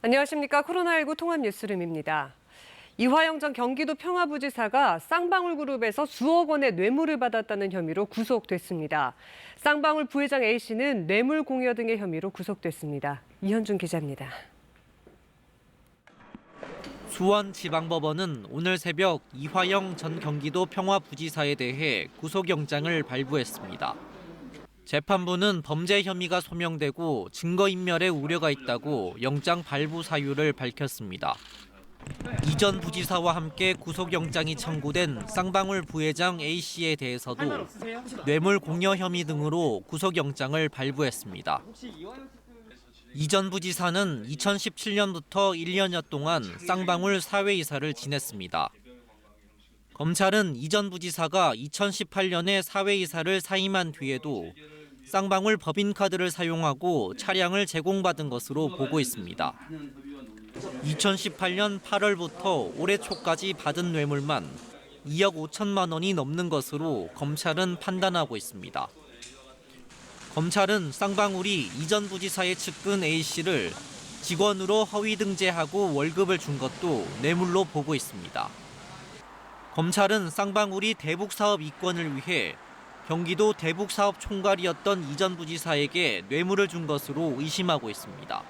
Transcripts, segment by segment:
안녕하십니까. 코로나19 통합뉴스룸입니다. 이화영 전 경기도 평화부지사가 쌍방울그룹에서 수억 원의 뇌물을 받았다는 혐의로 구속됐습니다. 쌍방울 부회장 A씨는 뇌물 공여 등의 혐의로 구속됐습니다. 이현준 기자입니다. 수원지방법원은 오늘 새벽 이화영 전 경기도 평화부지사에 대해 구속영장을 발부했습니다. 재판부는 범죄 혐의가 소명되고 증거인멸의 우려가 있다고 영장 발부 사유를 밝혔습니다. 이 전 부지사와 함께 구속영장이 청구된 쌍방울 부회장 A씨에 대해서도 뇌물 공여 혐의 등으로 구속영장을 발부했습니다. 이 전 부지사는 2017년부터 1년여 동안 쌍방울 사회이사를 지냈습니다. 검찰은 이 전 부지사가 2018년에 사회이사를 사임한 뒤에도 쌍방울 법인카드를 사용하고 차량을 제공받은 것으로 보고 있습니다. 2018년 8월부터 올해 초까지 받은 뇌물만 2억 5천만 원이 넘는 것으로 검찰은 판단하고 있습니다. 검찰은 쌍방울이 이 전 부지사의 측근 A씨를 직원으로 허위 등재하고 월급을 준 것도 뇌물로 보고 있습니다. 검찰은 쌍방울이 대북사업 이권을 위해 경기도 대북사업 총괄이었던 이 전 부지사에게 뇌물을 준 것으로 의심하고 있습니다.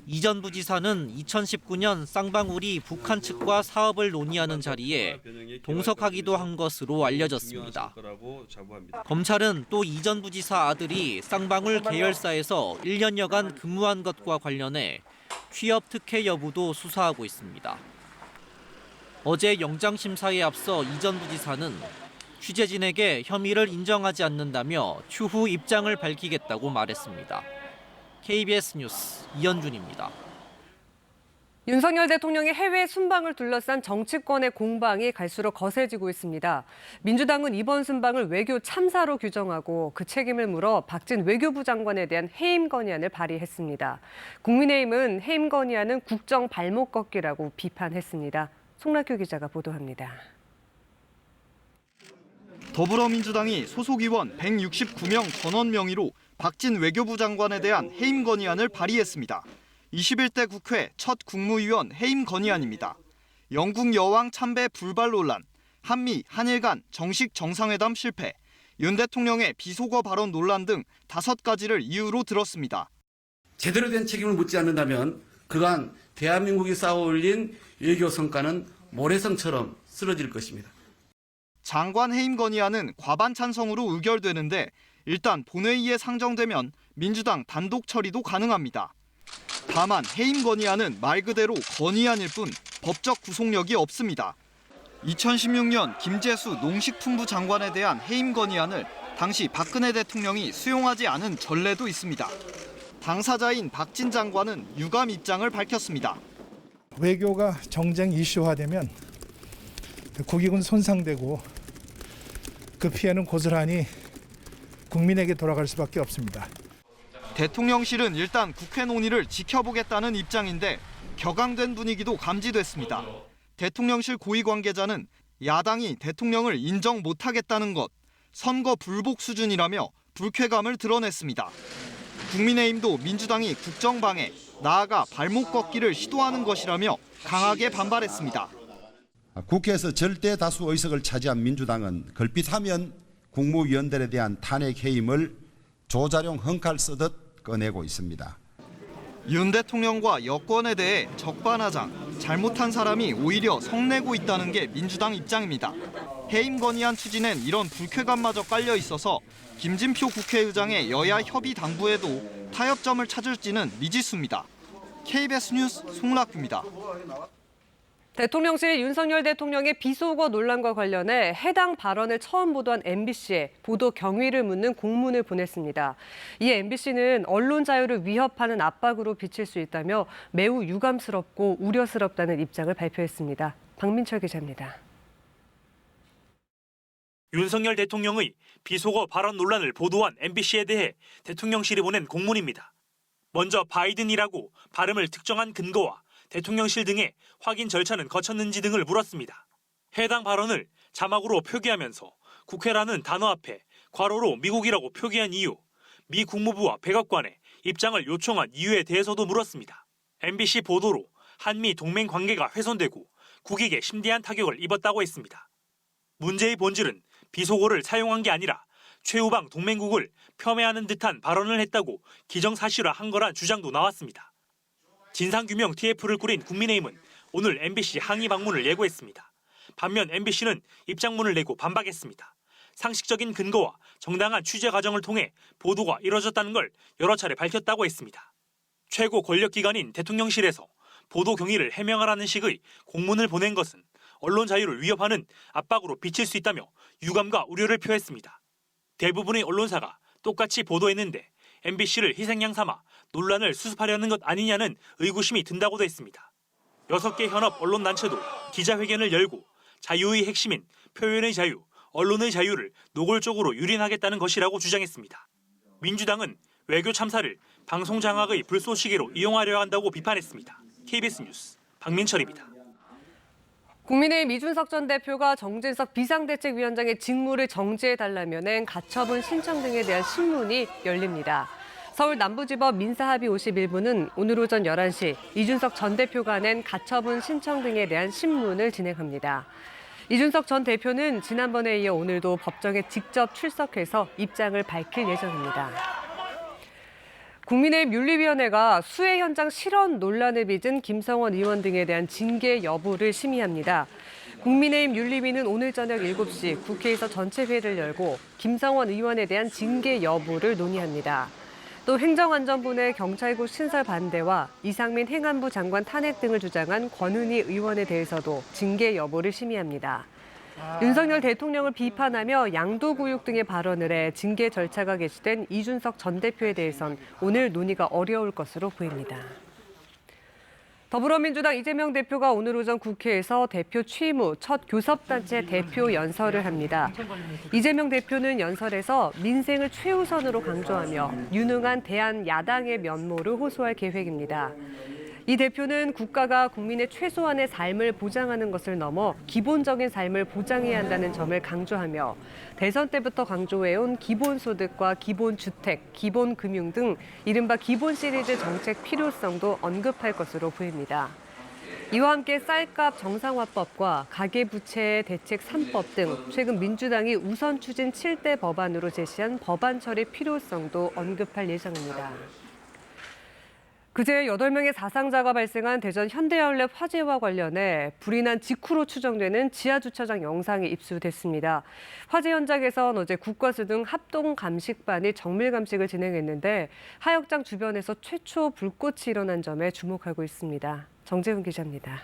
이 전 부지사는 2019년 쌍방울이 북한 측과 사업을 논의하는 자리에 동석하기도 한 것으로 알려졌습니다. 검찰은 또 이 전 부지사 아들이 쌍방울 계열사에서 1년여간 근무한 것과 관련해 취업 특혜 여부도 수사하고 있습니다. 어제 영장심사에 앞서 이 전 부지사는 취재진에게 혐의를 인정하지 않는다며 추후 입장을 밝히겠다고 말했습니다. KBS 뉴스 이현준입니다. 윤석열 대통령의 해외 순방을 둘러싼 정치권의 공방이 갈수록 거세지고 있습니다. 민주당은 이번 순방을 외교 참사로 규정하고 그 책임을 물어 박진 외교부 장관에 대한 해임 건의안을 발의했습니다. 국민의힘은 해임 건의안은 국정 발목 걷기라고 비판했습니다. 송락규 기자가 보도합니다. 더불어민주당이 소속 의원 169명 전원 명의로 박진 외교부 장관에 대한 해임 건의안을 발의했습니다. 21대 국회 첫 국무위원 해임 건의안입니다. 영국 여왕 참배 불발 논란, 한미, 한일 간 정식 정상회담 실패, 윤 대통령의 비속어 발언 논란 등 5가지를 이유로 들었습니다. 제대로 된 책임을 묻지 않는다면 그간 대한민국이 쌓아올린 외교 성과는 모래성처럼 쓰러질 것입니다. 장관 해임 건의안은 과반 찬성으로 의결되는데 일단 본회의에 상정되면 민주당 단독 처리도 가능합니다. 다만 해임 건의안은 말 그대로 건의안일 뿐 법적 구속력이 없습니다. 2016년 김재수 농식품부 장관에 대한 해임 건의안을 당시 박근혜 대통령이 수용하지 않은 전례도 있습니다. 당사자인 박진 장관은 유감 입장을 밝혔습니다. 외교가 정쟁 이슈화되면 국익은 손상되고 그 피해는 고스란히 국민에게 돌아갈 수밖에 없습니다. 대통령실은 일단 국회 논의를 지켜보겠다는 입장인데 격앙된 분위기도 감지됐습니다. 대통령실 고위 관계자는 야당이 대통령을 인정 못하겠다는 것, 선거 불복 수준이라며 불쾌감을 드러냈습니다. 국민의힘도 민주당이 국정방해, 나아가 발목 걷기를 시도하는 것이라며 강하게 반발했습니다. 국회에서 절대 다수 의석을 차지한 민주당은 걸핏하면 국무위원들에 대한 탄핵 해임을 조자룡 헝칼 쓰듯 꺼내고 있습니다. 윤 대통령과 여권에 대해 적반하장, 잘못한 사람이 오히려 성내고 있다는 게 민주당 입장입니다. 해임 건의안 추진엔 이런 불쾌감마저 깔려 있어서 김진표 국회의장의 여야 협의 당부에도 타협점을 찾을지는 미지수입니다. KBS 뉴스 송락규입니다. 대통령실이 윤석열 대통령의 비속어 논란과 관련해 해당 발언을 처음 보도한 MBC에 보도 경위를 묻는 공문을 보냈습니다. 이 MBC는 언론 자유를 위협하는 압박으로 비칠 수 있다며 매우 유감스럽고 우려스럽다는 입장을 발표했습니다. 박민철 기자입니다. 윤석열 대통령의 비속어 발언 논란을 보도한 MBC에 대해 대통령실이 보낸 공문입니다. 먼저 바이든이라고 발음을 특정한 근거와 대통령실 등의 확인 절차는 거쳤는지 등을 물었습니다. 해당 발언을 자막으로 표기하면서 국회라는 단어 앞에 괄호로 미국이라고 표기한 이유, 미 국무부와 백악관에 입장을 요청한 이유에 대해서도 물었습니다. MBC 보도로 한미 동맹 관계가 훼손되고 국익에 심대한 타격을 입었다고 했습니다. 문제의 본질은 비속어를 사용한 게 아니라 최우방 동맹국을 폄훼하는 듯한 발언을 했다고 기정사실화한 거란 주장도 나왔습니다. 진상규명 TF를 꾸린 국민의힘은 오늘 MBC 항의 방문을 예고했습니다. 반면 MBC는 입장문을 내고 반박했습니다. 상식적인 근거와 정당한 취재 과정을 통해 보도가 이뤄졌다는 걸 여러 차례 밝혔다고 했습니다. 최고 권력기관인 대통령실에서 보도 경위를 해명하라는 식의 공문을 보낸 것은 언론 자유를 위협하는 압박으로 비칠 수 있다며 유감과 우려를 표했습니다. 대부분의 언론사가 똑같이 보도했는데 MBC를 희생양 삼아 논란을 수습하려는 것 아니냐는 의구심이 든다고도 했습니다. 6개 현업 언론단체도 기자회견을 열고 자유의 핵심인 표현의 자유, 언론의 자유를 노골적으로 유린하겠다는 것이라고 주장했습니다. 민주당은 외교 참사를 방송 장악의 불쏘시개로 이용하려 한다고 비판했습니다. KBS 뉴스 박민철입니다. 국민의힘 이준석 전 대표가 정진석 비상대책위원장의 직무를 정지해달라며 낸 가처분 신청 등에 대한 신문이 열립니다. 서울 남부지법 민사합의 51부는 오늘 오전 11시 이준석 전 대표가 낸 가처분 신청 등에 대한 신문을 진행합니다. 이준석 전 대표는 지난번에 이어 오늘도 법정에 직접 출석해서 입장을 밝힐 예정입니다. 국민의힘 윤리위원회가 수해 현장 실언 논란을 빚은 김성원 의원 등에 대한 징계 여부를 심의합니다. 국민의힘 윤리위는 오늘 저녁 7시 국회에서 전체 회의를 열고 김성원 의원에 대한 징계 여부를 논의합니다. 또 행정안전부 내 경찰국 신설 반대와 이상민 행안부 장관 탄핵 등을 주장한 권은희 의원에 대해서도 징계 여부를 심의합니다. 윤석열 대통령을 비판하며 양도구육 등의 발언을 해 징계 절차가 개시된 이준석 전 대표에 대해선 오늘 논의가 어려울 것으로 보입니다. 더불어민주당 이재명 대표가 오늘 오전 국회에서 대표 취임 후 첫 교섭단체 대표 연설을 합니다. 이재명 대표는 연설에서 민생을 최우선으로 강조하며 유능한 대한야당의 면모를 호소할 계획입니다. 이 대표는 국가가 국민의 최소한의 삶을 보장하는 것을 넘어 기본적인 삶을 보장해야 한다는 점을 강조하며 대선 때부터 강조해온 기본소득과 기본주택, 기본금융 등 이른바 기본 시리즈 정책 필요성도 언급할 것으로 보입니다. 이와 함께 쌀값 정상화법과 가계부채 대책 3법 등 최근 민주당이 우선 추진 7대 법안으로 제시한 법안 처리 필요성도 언급할 예정입니다. 그제 8명의 사상자가 발생한 대전 현대아울렛 화재와 관련해 불이 난 직후로 추정되는 지하주차장 영상이 입수됐습니다. 화재 현장에선 어제 국과수 등 합동 감식반이 정밀 감식을 진행했는데 하역장 주변에서 최초 불꽃이 일어난 점에 주목하고 있습니다. 정재훈 기자입니다.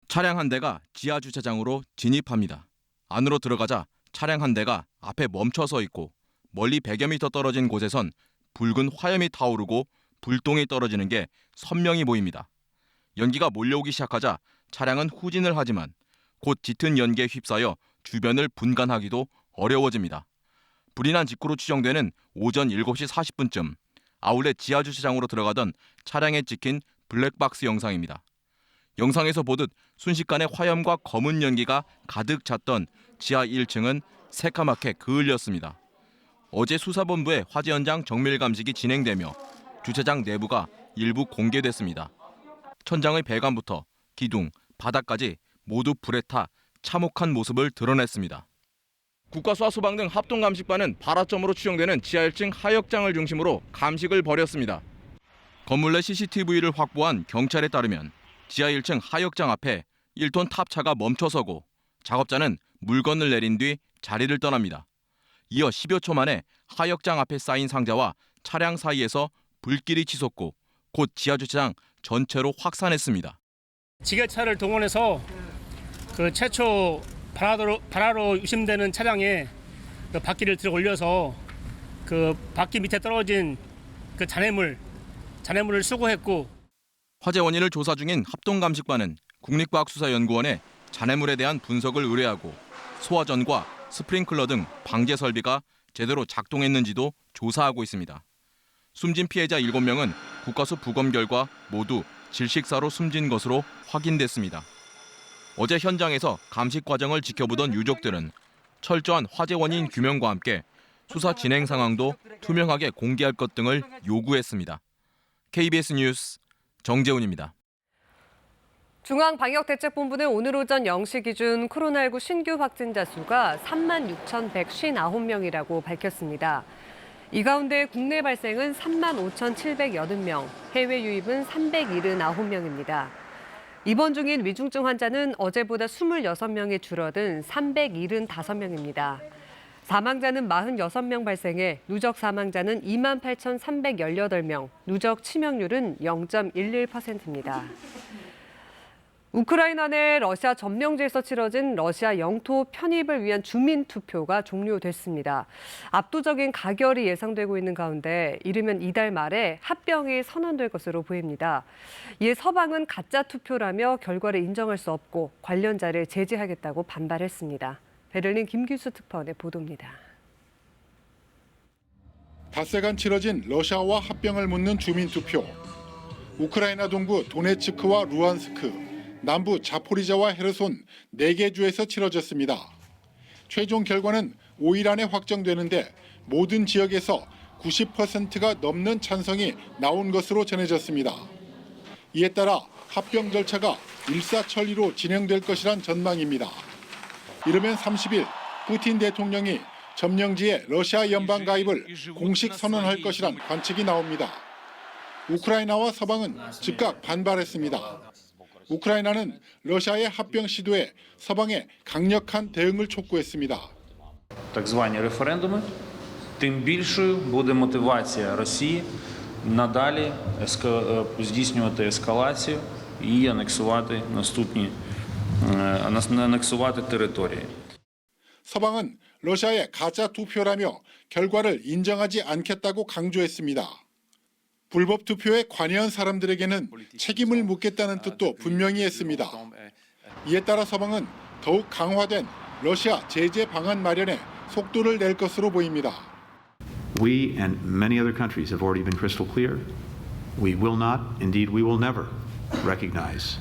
차량 한 대가 지하주차장으로 진입합니다. 안으로 들어가자 차량 한 대가 앞에 멈춰서 있고 멀리 100여 미터 떨어진 곳에선 붉은 화염이 타오르고 불똥이 떨어지는 게 선명히 보입니다. 연기가 몰려오기 시작하자 차량은 후진을 하지만 곧 짙은 연기에 휩싸여 주변을 분간하기도 어려워집니다. 불이 난 직후로 추정되는 오전 7시 40분쯤 아울렛 지하주차장으로 들어가던 차량에 찍힌 블랙박스 영상입니다. 영상에서 보듯 순식간에 화염과 검은 연기가 가득 찼던 지하 1층은 새까맣게 그을렸습니다. 어제 수사본부의 화재 현장 정밀 감식이 진행되며 주차장 내부가 일부 공개됐습니다. 천장의 배관부터 기둥, 바닥까지 모두 불에 타 참혹한 모습을 드러냈습니다. 국가수와 소방 등 합동 감식반은 발화점으로 추정되는 지하 1층 하역장을 중심으로 감식을 벌였습니다. 건물 내 CCTV를 확보한 경찰에 따르면 지하 1층 하역장 앞에 1톤 탑차가 멈춰서고 작업자는 물건을 내린 뒤 자리를 떠납니다. 이어 10여 초 만에 하역장 앞에 쌓인 상자와 차량 사이에서 불길이 치솟고 곧 지하주차장 전체로 확산했습니다. 지게차를 동원해서 그 최초 발화로 의심되는 차량에 그 바퀴를 들어 올려서 그 바퀴 밑에 떨어진 그 잔해물을 수거했고 화재 원인을 조사 중인 합동감식반은 국립과학수사연구원에 잔해물에 대한 분석을 의뢰하고 소화전과 스프링클러 등 방제 설비가 제대로 작동했는지도 조사하고 있습니다. 숨진 피해자 7명은 국과수 부검 결과 모두 질식사로 숨진 것으로 확인됐습니다. 어제 현장에서 감식 과정을 지켜보던 유족들은 철저한 화재 원인 규명과 함께 수사 진행 상황도 투명하게 공개할 것 등을 요구했습니다. KBS 뉴스 정재훈입니다. 중앙방역대책본부는 오늘 오전 0시 기준 코로나19 신규 확진자 수가 36,159명이라고 밝혔습니다. 이 가운데 국내 발생은 35,780명, 해외 유입은 379명입니다. 입원 중인 위중증 환자는 어제보다 26명이 줄어든 375명입니다. 사망자는 46명 발생해 누적 사망자는 28,318명, 누적 치명률은 0.11%입니다. 우크라이나 내 러시아 점령지에서 치러진 러시아 영토 편입을 위한 주민 투표가 종료됐습니다. 압도적인 가결이 예상되고 있는 가운데 이르면 이달 말에 합병이 선언될 것으로 보입니다. 이에 서방은 가짜 투표라며 결과를 인정할 수 없고 관련자를 제재하겠다고 반발했습니다. 베를린 김규수 특파원의 보도입니다. 닷새간 치러진 러시아와 합병을 묻는 주민 투표. 우크라이나 동부 도네츠크와 루안스크, 남부 자포리자와 헤르손 4개 주에서 치러졌습니다. 최종 결과는 5일 안에 확정되는데 모든 지역에서 90%가 넘는 찬성이 나온 것으로 전해졌습니다. 이에 따라 합병 절차가 일사천리로 진행될 것이란 전망입니다. 이르면 30일 푸틴 대통령이 점령지의 러시아 연방 가입을 공식 선언할 것이란 관측이 나옵니다. 우크라이나와 서방은 즉각 반발했습니다. 우크라이나는 러시아의 합병 시도에 서방의 강력한 대응을 촉구했습니다. Так звані референдуми, тим більшою буде мотивація Росії надалі здійснювати ескалацію і анексувати території. 서방은 러시아의 가짜 투표라며 결과를 인정하지 않겠다고 강조했습니다. 불법 투표에 관여한 사람들에게는 책임을 묻겠다는 뜻도 분명히 했습니다. 이에 따라 서방은 더욱 강화된 러시아 제재 방안 마련에 속도를 낼 것으로 보입니다. We and many other countries have already been crystal clear. We will not, indeed we will never recognize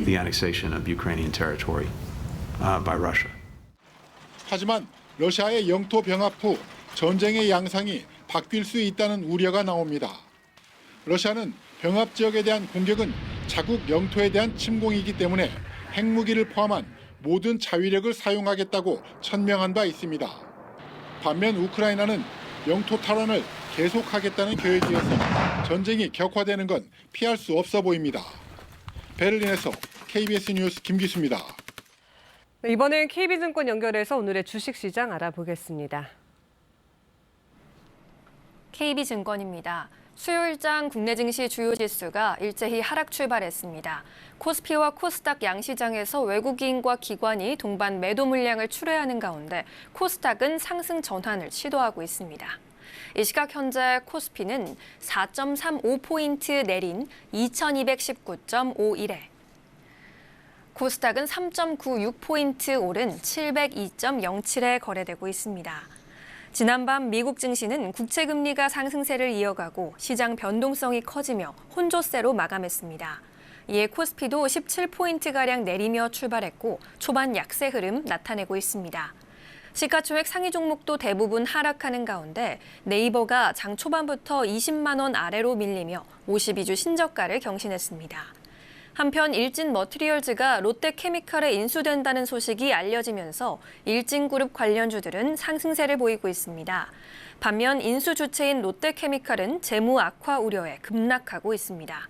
the annexation of Ukrainian territory by Russia. 하지만 러시아의 영토 병합 후 전쟁의 양상이 바뀔 수 있다는 우려가 나옵니다. 러시아는 병합 지역에 대한 공격은 자국 영토에 대한 침공이기 때문에 핵무기를 포함한 모든 자위력을 사용하겠다고 천명한 바 있습니다. 반면 우크라이나는 영토 탈환을 계속하겠다는 계획이어서 전쟁이 격화되는 건 피할 수 없어 보입니다. 베를린에서 KBS 뉴스 김기수입니다. 이번엔 KB증권 연결해서 오늘의 주식시장 알아보겠습니다. KB증권입니다. 수요일장 국내 증시 주요 지수가 일제히 하락 출발했습니다. 코스피와 코스닥 양시장에서 외국인과 기관이 동반 매도 물량을 출회하는 가운데 코스닥은 상승 전환을 시도하고 있습니다. 이 시각 현재 코스피는 4.35포인트 내린 2219.51에 코스닥은 3.96포인트 오른 702.07에 거래되고 있습니다. 지난밤 미국 증시는 국채금리가 상승세를 이어가고 시장 변동성이 커지며 혼조세로 마감했습니다. 이에 코스피도 17포인트가량 내리며 출발했고 초반 약세 흐름 나타내고 있습니다. 시가총액 상위 종목도 대부분 하락하는 가운데 네이버가 장 초반부터 20만 원 아래로 밀리며 52주 신저가를 경신했습니다. 한편 일진머티리얼즈가 롯데케미칼에 인수된다는 소식이 알려지면서 일진그룹 관련주들은 상승세를 보이고 있습니다. 반면 인수 주체인 롯데케미칼은 재무 악화 우려에 급락하고 있습니다.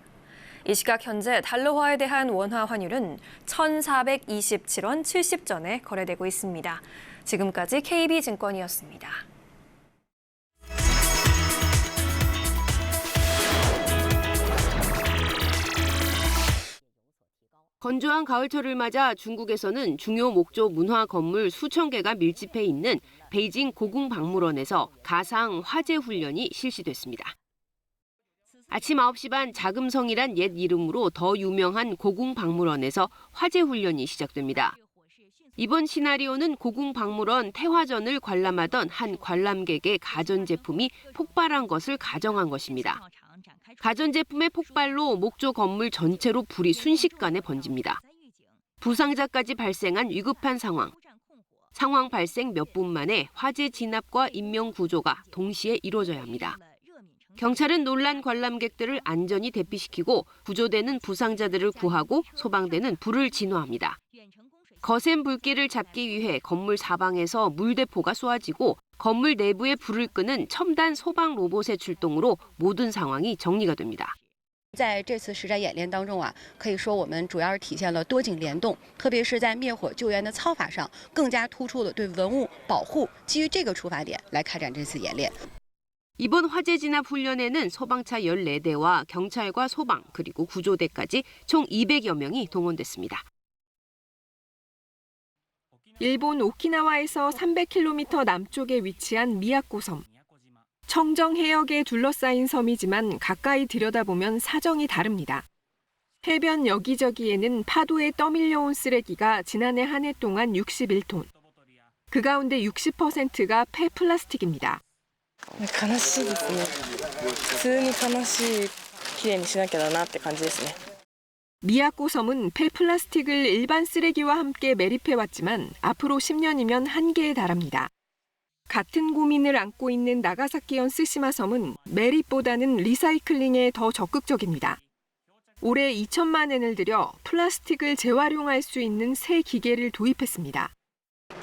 이 시각 현재 달러화에 대한 원화 환율은 1,427원 70전에 거래되고 있습니다. 지금까지 KB증권이었습니다. 건조한 가을철을 맞아 중국에서는 중요 목조 문화 건물 수천 개가 밀집해 있는 베이징 고궁박물원에서 가상 화재 훈련이 실시됐습니다. 아침 9시 반 자금성이란 옛 이름으로 더 유명한 고궁박물원에서 화재 훈련이 시작됩니다. 이번 시나리오는 고궁박물원 태화전을 관람하던 한 관람객의 가전제품이 폭발한 것을 가정한 것입니다. 가전제품의 폭발로 목조 건물 전체로 불이 순식간에 번집니다. 부상자까지 발생한 위급한 상황. 상황 발생 몇 분 만에 화재 진압과 인명 구조가 동시에 이루어져야 합니다. 경찰은 논란 관람객들을 안전히 대피시키고 구조되는 부상자들을 구하고 소방대는 불을 진화합니다. 거센 불길을 잡기 위해 건물 사방에서 물대포가 쏘아지고 건물 내부에 불을 끄는 첨단 소방 로봇의 출동으로 모든 상황이 정리가 됩니다. 在这次实战演练当中可以说我们主要是体现了多警联动，特别是在灭火救援的操法上，更加突出了对文物保护基于这个出发点来开展这次演练。 이번 화재 진압 훈련에는 소방차 14대와 경찰과 소방 그리고 구조대까지 총 200여 명이 동원됐습니다. 일본 오키나와에서 300km 남쪽에 위치한 미야코 섬. 청정 해역에 둘러싸인 섬이지만 가까이 들여다보면 사정이 다릅니다. 해변 여기저기에는 파도에 떠밀려온 쓰레기가 지난해 한 해 동안 61톤. 그 가운데 60%가 폐플라스틱입니다. 悲しいですね。普通に悲しい、きれいにしなきゃだなって感じですね。 미야코 섬은 폐플라스틱을 일반 쓰레기와 함께 매립해왔지만 앞으로 10년이면 한계에 달합니다. 같은 고민을 안고 있는 나가사키현 스시마 섬은 매립보다는 리사이클링에 더 적극적입니다. 올해 2천만 엔을 들여 플라스틱을 재활용할 수 있는 새 기계를 도입했습니다.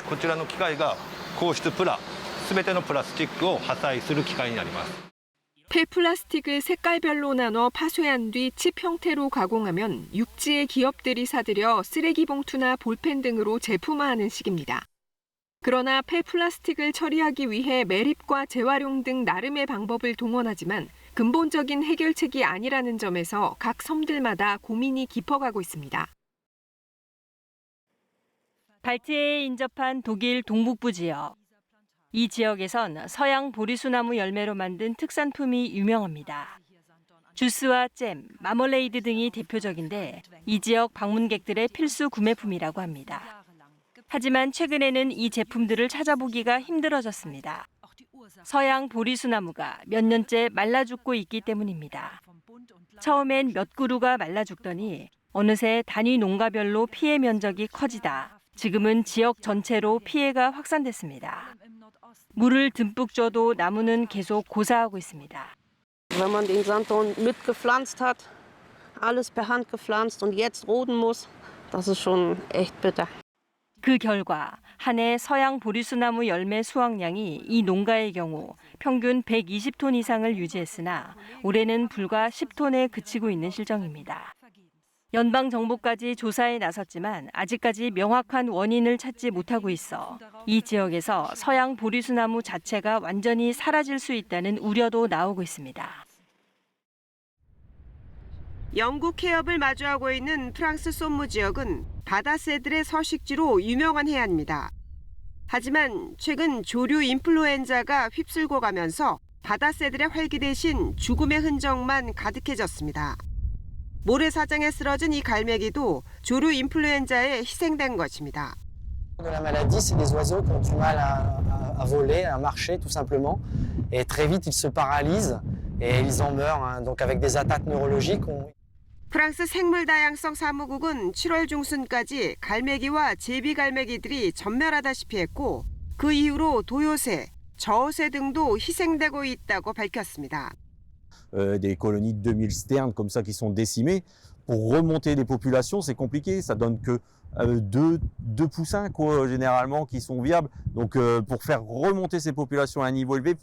こちらの機械が硬質プラすべてのプラスチックを破砕する機械になります。 폐플라스틱을 색깔별로 나눠 파쇄한 뒤 칩 형태로 가공하면 육지의 기업들이 사들여 쓰레기 봉투나 볼펜 등으로 제품화하는 식입니다. 그러나 폐플라스틱을 처리하기 위해 매립과 재활용 등 나름의 방법을 동원하지만 근본적인 해결책이 아니라는 점에서 각 섬들마다 고민이 깊어가고 있습니다. 발트해에 인접한 독일 동북부 지역. 이 지역에선 서양 보리수나무 열매로 만든 특산품이 유명합니다. 주스와 잼, 마멀레이드 등이 대표적인데 이 지역 방문객들의 필수 구매품이라고 합니다. 하지만 최근에는 이 제품들을 찾아보기가 힘들어졌습니다. 서양 보리수나무가 몇 년째 말라 죽고 있기 때문입니다. 처음엔 몇 그루가 말라 죽더니 어느새 단위 농가별로 피해 면적이 커지다 지금은 지역 전체로 피해가 확산됐습니다. 물을 듬뿍 줘도 나무는 계속 고사하고 있습니다. Wenn man den Sandton mitgepflanzt hat, alles per Hand gepflanzt und jetzt roden muss, das ist schon echt bitter. 그 결과 한 해 서양 보리수나무 열매 수확량이 이 농가의 경우 평균 120톤 이상을 유지했으나 올해는 불과 10톤에 그치고 있는 실정입니다. 연방정부까지 조사에 나섰지만 아직까지 명확한 원인을 찾지 못하고 있어 이 지역에서 서양 보리수나무 자체가 완전히 사라질 수 있다는 우려도 나오고 있습니다. 영국 해협을 마주하고 있는 프랑스 솜무 지역은 바다새들의 서식지로 유명한 해안입니다. 하지만 최근 조류 인플루엔자가 휩쓸고 가면서 바다새들의 활기 대신 죽음의 흔적만 가득해졌습니다. 모래사장에 쓰러진 이 갈매기도 조류 인플루엔자에 희생된 것입니다. La maladie, c'est des oiseaux qui ont du mal à voler, à marcher tout simplement. Et très vite, ils se paralysent et ils en meurent. Donc avec des attaques neurologiques. 프랑스 생물다양성 사무국은 7월 중순까지 갈매기와 제비갈매기들이 전멸하다시피 했고 그 이후로 도요새, 저어새 등도 희생되고 있다고 밝혔습니다. Des colonies de 2000 sternes comme ça qui sont décimées. Pour remonter les populations, c'est compliqué. Ça donne que deux poussins quoi, généralement qui sont viables. Donc pour faire remonter ces populations à un niveau élevé.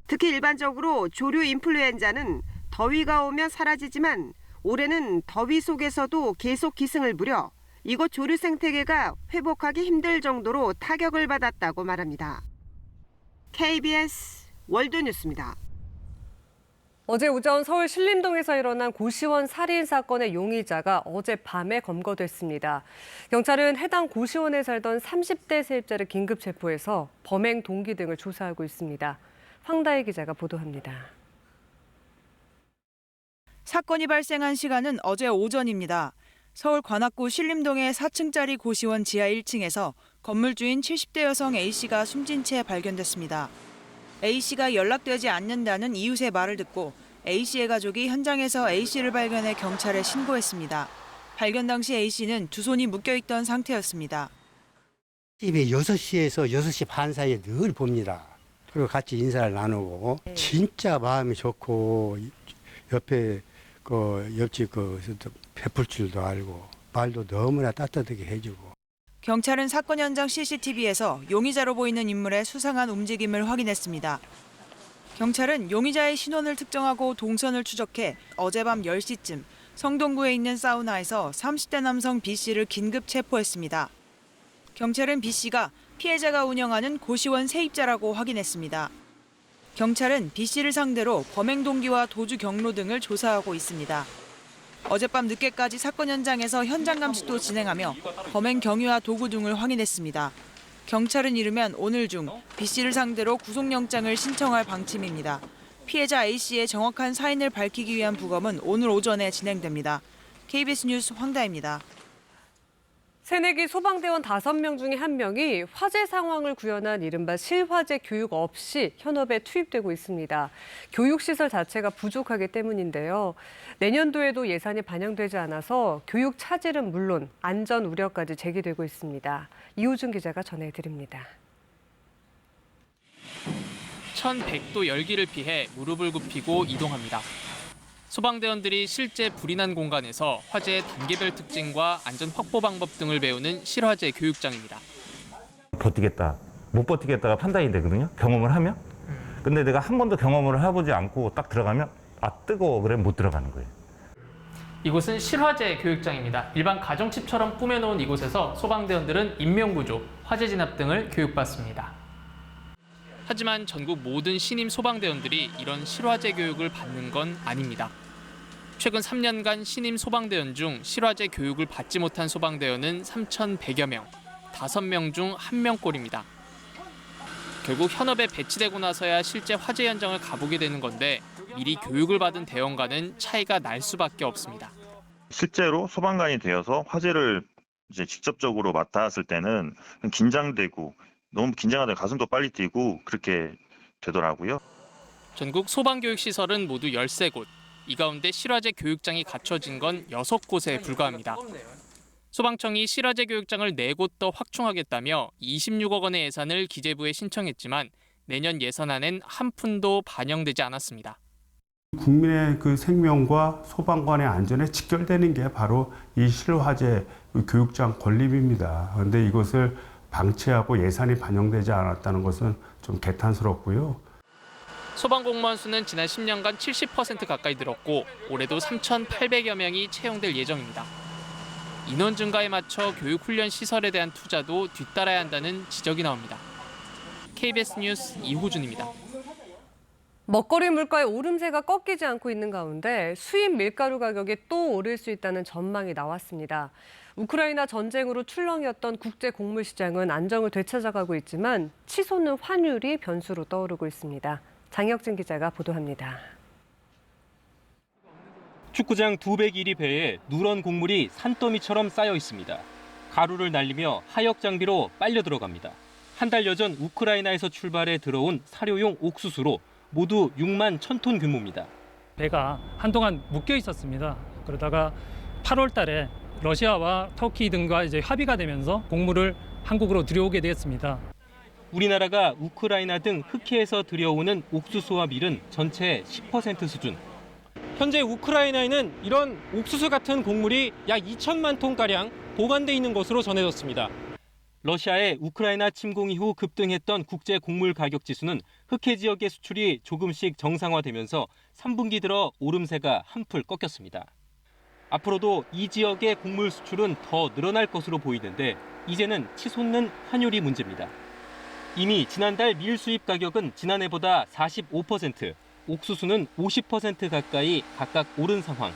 특히 일반적으로 조류 인플루엔자는 더위가 오면 사라지지만 올해는 더위 속에서도 계속 기승을 부려 이곳 조류 생태계가 회복하기 힘들 정도로 타격을 받았다고 말합니다. KBS 월드뉴스입니다. 어제 오전 서울 신림동에서 일어난 고시원 살인 사건의 용의자가 어젯밤에 검거됐습니다. 경찰은 해당 고시원에 살던 30대 세입자를 긴급 체포해서 범행 동기 등을 조사하고 있습니다. 황다혜 기자가 보도합니다. 사건이 발생한 시간은 어제 오전입니다. 서울 관악구 신림동의 4층짜리 고시원 지하 1층에서 건물주인 70대 여성 A씨가 숨진 채 발견됐습니다. A씨가 연락되지 않는다는 이웃의 말을 듣고 A씨의 가족이 현장에서 A씨를 발견해 경찰에 신고했습니다. 발견 당시 A씨는 두 손이 묶여있던 상태였습니다. 집에 6시에서 6시 반 사이에 늘 봅니다. 그리고 같이 인사를 나누고 진짜 마음이 좋고 옆에 옆집 베풀 줄도 알고 말도 너무나 따뜻하게 해주고. 경찰은 사건 현장 CCTV에서 용의자로 보이는 인물의 수상한 움직임을 확인했습니다. 경찰은 용의자의 신원을 특정하고 동선을 추적해 어젯밤 10시쯤 성동구에 있는 사우나에서 30대 남성 B씨를 긴급 체포했습니다. 경찰은 B씨가 피해자가 운영하는 고시원 세입자라고 확인했습니다. 경찰은 B씨를 상대로 범행 동기와 도주 경로 등을 조사하고 있습니다. 어젯밤 늦게까지 사건 현장에서 현장 감식도 진행하며 범행 경위와 도구 등을 확인했습니다. 경찰은 이르면 오늘 중 B씨를 상대로 구속영장을 신청할 방침입니다. 피해자 A씨의 정확한 사인을 밝히기 위한 부검은 오늘 오전에 진행됩니다. KBS 뉴스 황다혜입니다. 새내기 소방대원 5명 중에 1명이 화재 상황을 구현한 이른바 실화재 교육 없이 현업에 투입되고 있습니다. 교육시설 자체가 부족하기 때문인데요. 내년도에도 예산이 반영되지 않아서 교육 차질은 물론 안전 우려까지 제기되고 있습니다. 이우준 기자가 전해드립니다. 1100도 열기를 피해 무릎을 굽히고 이동합니다. 소방대원들이 실제 불이 난 공간에서 화재의 단계별 특징과 안전 확보 방법 등을 배우는 실화재 교육장입니다. 버티겠다, 못 버티겠다가 판단이 되거든요. 경험을 하면. 근데 내가 한 번도 경험을 해보지 않고 딱 들어가면 뜨거워 그래 못 들어가는 거예요. 이곳은 실화재 교육장입니다. 일반 가정집처럼 꾸며놓은 이곳에서 소방대원들은 인명구조, 화재 진압 등을 교육받습니다. 하지만 전국 모든 신임 소방대원들이 이런 실화재 교육을 받는 건 아닙니다. 최근 3년간 신임 소방대원 중 실화재 교육을 받지 못한 소방대원은 3,100여 명, 5명 중 1명꼴입니다. 결국 현업에 배치되고 나서야 실제 화재 현장을 가보게 되는 건데 미리 교육을 받은 대원과는 차이가 날 수밖에 없습니다. 실제로 소방관이 되어서 화재를 이제 직접적으로 맡았을 때는 긴장되고 너무 긴장하다 가슴도 빨리 뛰고 그렇게 되더라고요. 전국 소방교육시설은 모두 13곳. 이 가운데 실화재 교육장이 갖춰진 건 6곳에 불과합니다. 소방청이 실화재 교육장을 4곳 더 확충하겠다며 26억 원의 예산을 기재부에 신청했지만 내년 예산안엔 한 푼도 반영되지 않았습니다. 국민의 그 생명과 소방관의 안전에 직결되는 게 바로 이 실화재 교육장 건립입니다. 그런데 이것을 방치하고 예산이 반영되지 않았다는 것은 좀 개탄스럽고요. 소방공무원 수는 지난 10년간 70% 가까이 늘었고 올해도 3,800여 명이 채용될 예정입니다. 인원 증가에 맞춰 교육훈련 시설에 대한 투자도 뒤따라야 한다는 지적이 나옵니다. KBS 뉴스 이호준입니다. 먹거리 물가의 오름세가 꺾이지 않고 있는 가운데 수입 밀가루 가격이 또 오를 수 있다는 전망이 나왔습니다. 우크라이나 전쟁으로 출렁이었던 국제 곡물 시장은 안정을 되찾아가고 있지만 치솟는 환율이 변수로 떠오르고 있습니다. 장혁진 기자가 보도합니다. 축구장 200일이 배에 누런 곡물이 산더미처럼 쌓여 있습니다. 가루를 날리며 하역 장비로 빨려 들어갑니다. 한 달여 전 우크라이나에서 출발해 들어온 사료용 옥수수로 모두 6만 1,000톤 규모입니다. 배가 한동안 묶여 있었습니다. 그러다가 8월 달에 러시아와 터키 등과 이제 합의가 되면서 곡물을 한국으로 들여오게 되었습니다. 우리나라가 우크라이나 등 흑해에서 들여오는 옥수수와 밀은 전체 10% 수준. 현재 우크라이나에는 이런 옥수수 같은 곡물이 약 2천만 톤가량 보관돼 있는 것으로 전해졌습니다. 러시아의 우크라이나 침공 이후 급등했던 국제 곡물 가격 지수는 흑해 지역의 수출이 조금씩 정상화되면서 3분기 들어 오름세가 한풀 꺾였습니다. 앞으로도 이 지역의 곡물 수출은 더 늘어날 것으로 보이는데 이제는 치솟는 환율이 문제입니다. 이미 지난달 밀 수입 가격은 지난해보다 45%, 옥수수는 50% 가까이 각각 오른 상황.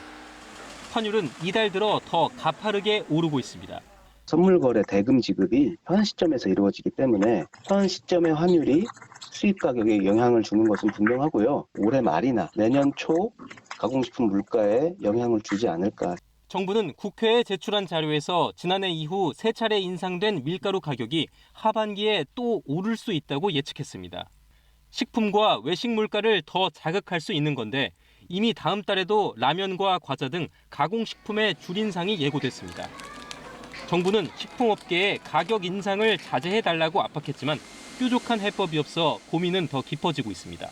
환율은 이달 들어 더 가파르게 오르고 있습니다. 선물거래 대금 지급이 현 시점에서 이루어지기 때문에 현 시점의 환율이 수입 가격에 영향을 주는 것은 분명하고요. 올해 말이나 내년 초 가공식품 물가에 영향을 주지 않을까. 정부는 국회에 제출한 자료에서 지난해 이후 3차례 인상된 밀가루 가격이 하반기에 또 오를 수 있다고 예측했습니다. 식품과 외식 물가를 더 자극할 수 있는 건데 이미 다음 달에도 라면과 과자 등 가공식품의 줄 인상이 예고됐습니다. 정부는 식품업계에 가격 인상을 자제해달라고 압박했지만 뾰족한 해법이 없어 고민은 더 깊어지고 있습니다.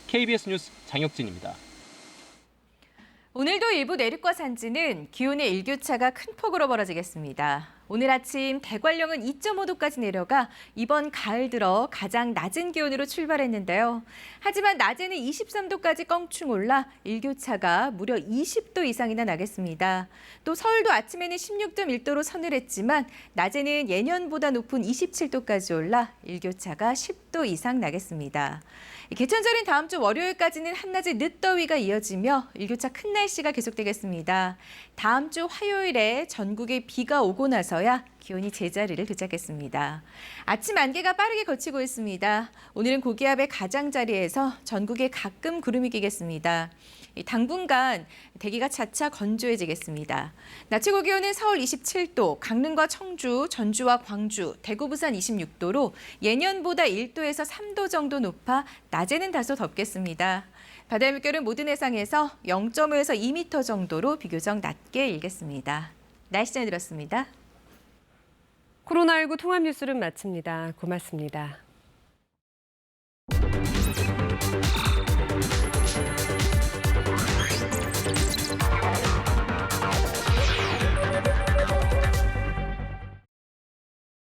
KBS 뉴스 장혁진입니다. 오늘도 일부 내륙과 산지는 기온의 일교차가 큰 폭으로 벌어지겠습니다. 오늘 아침 대관령은 2.5도까지 내려가 이번 가을 들어 가장 낮은 기온으로 출발했는데요. 하지만 낮에는 23도까지 껑충 올라 일교차가 무려 20도 이상이나 나겠습니다. 또 서울도 아침에는 16.1도로 서늘했지만 낮에는 예년보다 높은 27도까지 올라 일교차가 10도 이상 나겠습니다. 개천절인 다음 주 월요일까지는 한낮의 늦더위가 이어지며 일교차 큰 날씨가 계속되겠습니다. 다음 주 화요일에 전국에 비가 오고 나서야 기온이 제자리를 되찾겠습니다. 아침 안개가 빠르게 걷히고 있습니다. 오늘은 고기압의 가장자리에서 전국에 가끔 구름이 끼겠습니다. 당분간 대기가 차차 건조해지겠습니다. 낮 최고 기온은 서울 27도, 강릉과 청주, 전주와 광주, 대구, 부산 26도로 예년보다 1도에서 3도 정도 높아 낮에는 다소 덥겠습니다. 바다의 물결은 모든 해상에서 0.5에서 2m 정도로 비교적 낮게 일겠습니다. 날씨 전해드렸습니다. 코로나19 통합 뉴스를 마칩니다. 고맙습니다.